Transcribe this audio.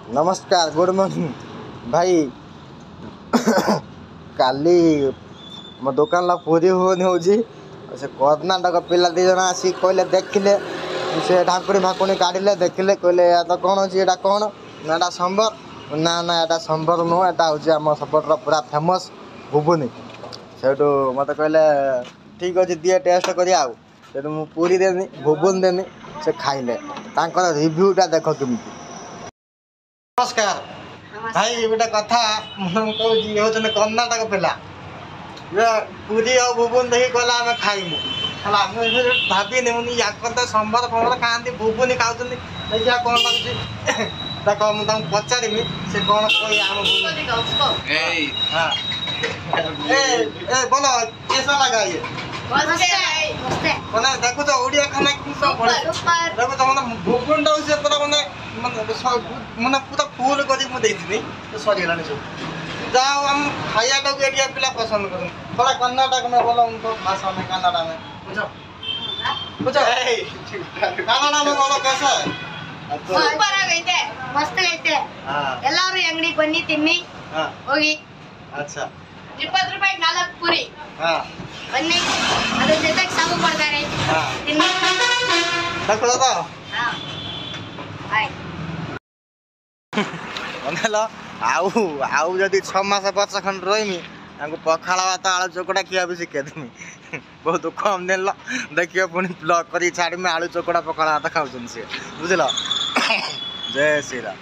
नमस्कार good morning भाई। काली मो दुकान ला पूरी होनी हो से कर्णाटक पिला दी जन आसी कहले देखिले से ढाकुड़ी भाकुड़ी काढ़िले देखिले कहले या तो कौन अच्छी एटा कौन ना एटा संबर ना ना एटा संबर नुह एटा हूँ आम सपटर पूरा फेमस घुगुनी से मत कहले ठीक अच्छे दिए टेस्ट करिया मु पूरी देनी घुगुन देनी से खाइले तांकर रिव्यूटा देख केमी। नमस्कार भाई गोटे कथा मुझे कहूँ कर्णाटक पिला पूरी और भुवन देखिए कहला आम खाइमु है भाविनी मुझे या संबर फंबर खाती भुवनी खाऊँ देखिए कौन लगुच देख मुझे पचारि से कौन कह बोल कैसा लगा ये मैंने देखो तो ओडिया खाना देखो तो मैंने भुवन टा से पूरा मैंने मैंने पूरा फुल कर सरीगला सब जाओ हम खाया एरिया पिला पसंद करूँ थोड़ा कर्नाटक में बोलो उनको भाषा में कन्नड़ा में बुझो बुझो कन्नड़ा में बोलो कैसा है ಸೂಪರ್ ಆಗೈತೆ ಮಸ್ತ್ ಐತೆ ಎಲ್ಲರೂ ಅಂಗಡಿ ಬನ್ನಿ ತಿನ್ನಿ ಹೋಗಿ अच्छा 20 ರೂಪಾಯಿ 4 ಪೂರಿ ಬನ್ನಿ ಅದ್ರ ಜೊತೆಗೆ ಸಾಗು ಕೊಡ್ತಾರೆ ತಿನ್ನಿ देखो तो ಹಾಯ್ अनेलो आउ आउ जदि 6 मास वर्ष खंड रही पखाड़ भात आलू चोकड़ा खिया भी शिखे देमी बहुत कम दिन देखिए पुणी ब्लॉग कर छाड़ी आलू चोकड़ा पखाड़ भात खाऊँ सी बुझल जय श्री राम।